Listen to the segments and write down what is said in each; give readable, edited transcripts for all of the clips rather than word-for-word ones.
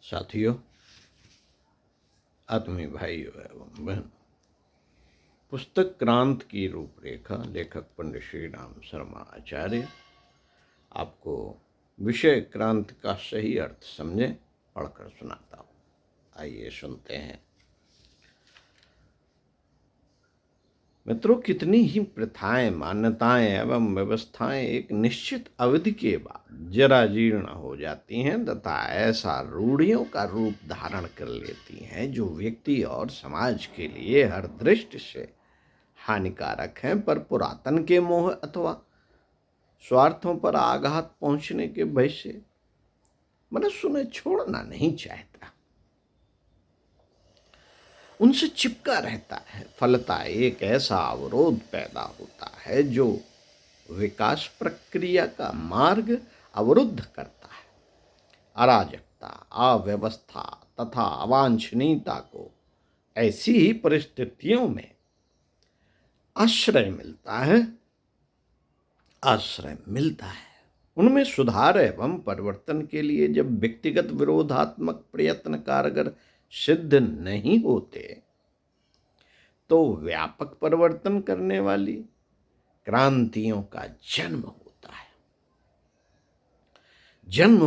साथियों, आत्मीय भाइयों एवं बहन, पुस्तक क्रांत की रूपरेखा लेखक पंडित श्री राम शर्मा आचार्य आपको विषय क्रांति का सही अर्थ समझे पढ़कर सुनाता हूँ। आइए सुनते हैं। मित्रों, कितनी ही प्रथाएं, मान्यताएं एवं व्यवस्थाएं एक निश्चित अवधि के बाद जरा जीर्ण हो जाती हैं तथा ऐसा रूढ़ियों का रूप धारण कर लेती हैं जो व्यक्ति और समाज के लिए हर दृष्टि से हानिकारक हैं, पर पुरातन के मोह अथवा स्वार्थों पर आघात पहुंचने के भय से मनुष्य उन्हें छोड़ना नहीं चाहता, उनसे चिपका रहता है। फलतः एक ऐसा अवरोध पैदा होता है जो विकास प्रक्रिया का मार्ग अवरुद्ध करता है। अराजकता, अव्यवस्था तथा अवांछनीयता को ऐसी ही परिस्थितियों में आश्रय मिलता है। उनमें सुधार एवं परिवर्तन के लिए जब व्यक्तिगत विरोधात्मक प्रयत्न कारगर सिद्ध नहीं होते तो व्यापक परिवर्तन करने वाली क्रांतियों का जन्म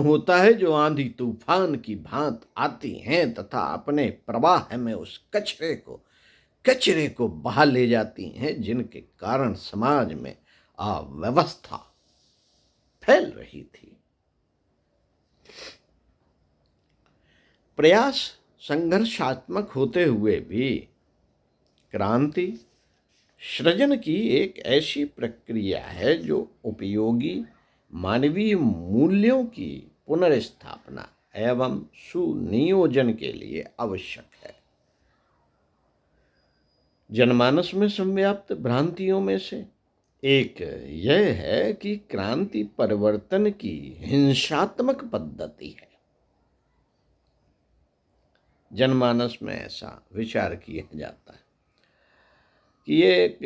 होता है जो आंधी तूफान की भांति आती हैं तथा अपने प्रवाह में उस कचरे को बहा ले जाती हैं, जिनके कारण समाज में अव्यवस्था फैल रही थी। प्रयास संघर्षात्मक होते हुए भी क्रांति सृजन की एक ऐसी प्रक्रिया है जो उपयोगी मानवीय मूल्यों की पुनर्स्थापना एवं सुनियोजन के लिए आवश्यक है। जनमानस में संव्याप्त भ्रांतियों में से एक यह है कि क्रांति परिवर्तन की हिंसात्मक पद्धति है। जनमानस में ऐसा विचार किया जाता है कि ये एक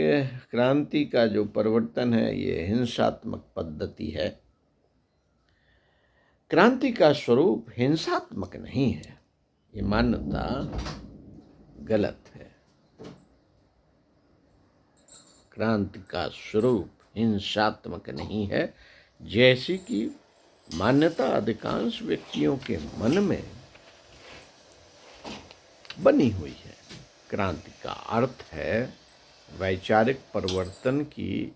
क्रांति का जो परिवर्तन है ये हिंसात्मक पद्धति है। क्रांति का स्वरूप हिंसात्मक नहीं है, ये मान्यता गलत है। क्रांति का स्वरूप हिंसात्मक नहीं है, जैसी कि मान्यता अधिकांश व्यक्तियों के मन में बनी हुई है। क्रांति का अर्थ है वैचारिक परिवर्तन की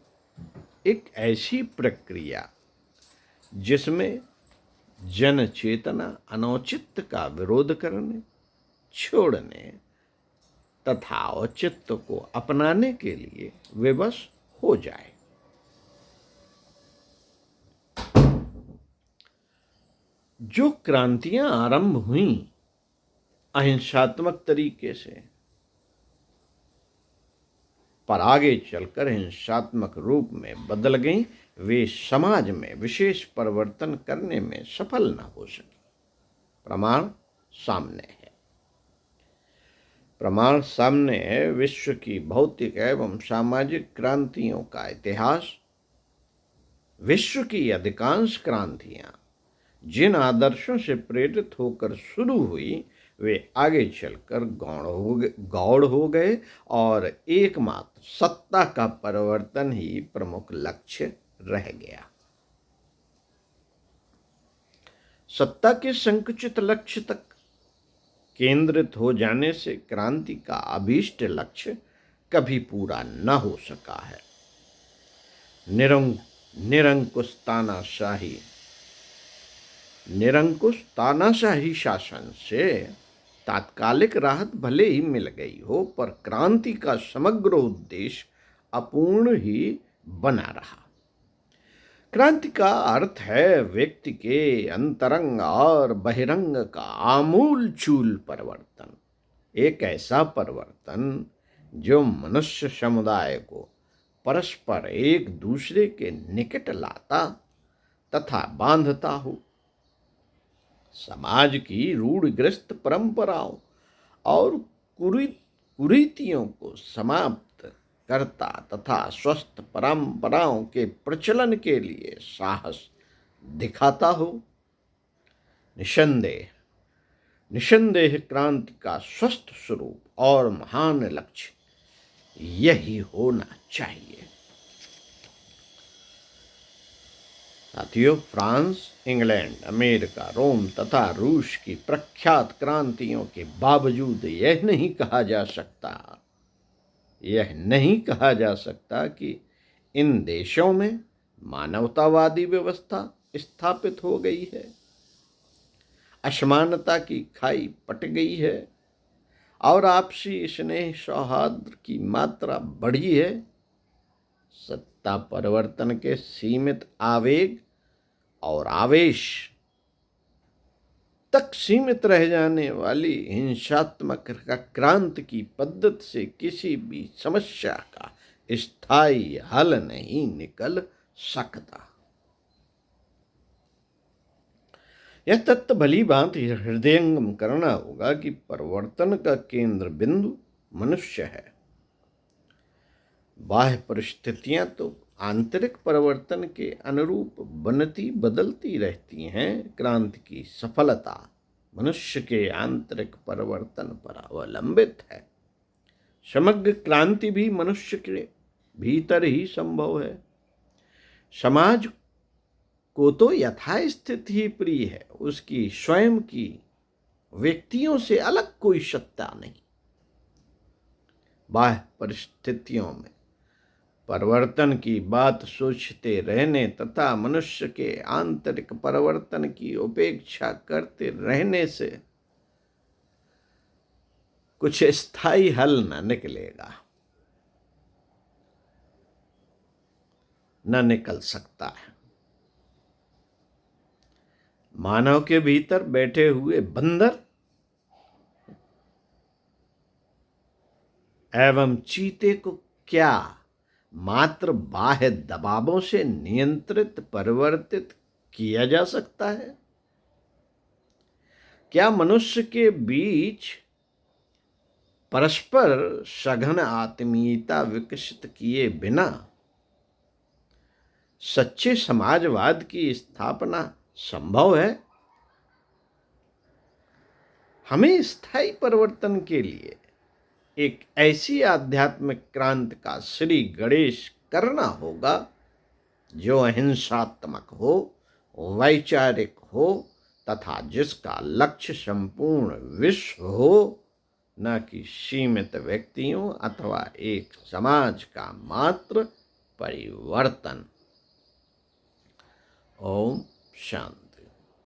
एक ऐसी प्रक्रिया जिसमें जन चेतना अनौचित्य का विरोध करने, छोड़ने तथा औचित्य को अपनाने के लिए विवश हो जाए। जो क्रांतियां आरंभ हुई अहिंसात्मक तरीके से पर आगे चलकर हिंसात्मक रूप में बदल गई, वे समाज में विशेष परिवर्तन करने में सफल न हो सके। प्रमाण सामने है। विश्व की भौतिक एवं सामाजिक क्रांतियों का इतिहास। विश्व की अधिकांश क्रांतियां जिन आदर्शों से प्रेरित होकर शुरू हुई वे आगे चलकर गौड़ हो गए और एकमात्र सत्ता का परिवर्तन ही प्रमुख लक्ष्य रह गया। सत्ता के संकुचित लक्ष्य तक केंद्रित हो जाने से क्रांति का अभीष्ट लक्ष्य कभी पूरा न हो सका है। निरंकुश तानाशाही शासन से तात्कालिक राहत भले ही मिल गई हो, पर क्रांति का समग्र उद्देश्य अपूर्ण ही बना रहा। क्रांति का अर्थ है व्यक्ति के अंतरंग और बहिरंग का आमूलचूल परिवर्तन। एक ऐसा परिवर्तन जो मनुष्य समुदाय को परस्पर एक दूसरे के निकट लाता तथा बांधता हो। समाज की रूढ़िग्रस्त परंपराओं और कुरीतियों को समाप्त करता तथा स्वस्थ परंपराओं के प्रचलन के लिए साहस दिखाता हो। निसंदेह निसंदेह क्रांति का स्वस्थ स्वरूप और महान लक्ष्य यही होना चाहिए। साथियों, फ्रांस, इंग्लैंड, अमेरिका, रोम तथा रूस की प्रख्यात क्रांतियों के बावजूद यह नहीं कहा जा सकता कि इन देशों में मानवतावादी व्यवस्था स्थापित हो गई है, असमानता की खाई पट गई है और आपसी स्नेह सौहार्द की मात्रा बढ़ी है। सत्ता परिवर्तन के सीमित आवेग और आवेश तक सीमित रह जाने वाली हिंसात्मक क्रांति की पद्धति से किसी भी समस्या का स्थायी हल नहीं निकल सकता। यह तथ्य भली भांत हृदयंगम करना होगा कि परिवर्तन का केंद्र बिंदु मनुष्य है। बाह्य परिस्थितियां तो आंतरिक परिवर्तन के अनुरूप बनती बदलती रहती हैं। क्रांति की सफलता मनुष्य के आंतरिक परिवर्तन पर अवलंबित है। समग्र क्रांति भी मनुष्य के भीतर ही संभव है। समाज को तो यथास्थिति ही प्रिय है, उसकी स्वयं की व्यक्तियों से अलग कोई सत्ता नहीं। बाह्य परिस्थितियों में परिवर्तन की बात सोचते रहने तथा मनुष्य के आंतरिक परिवर्तन की उपेक्षा करते रहने से कुछ स्थायी हल न निकलेगा, न निकल सकता है। मानव के भीतर बैठे हुए बंदर एवं चीते को क्या मात्र बाह्य दबावों से नियंत्रित परिवर्तित किया जा सकता है? क्या मनुष्य के बीच परस्पर सघन आत्मीयता विकसित किए बिना सच्चे समाजवाद की स्थापना संभव है? हमें स्थायी परिवर्तन के लिए एक ऐसी आध्यात्मिक क्रांति का श्री गणेश करना होगा जो अहिंसात्मक हो, वैचारिक हो तथा जिसका लक्ष्य संपूर्ण विश्व हो, न कि सीमित व्यक्तियों अथवा एक समाज का मात्र परिवर्तन। ओम शांति।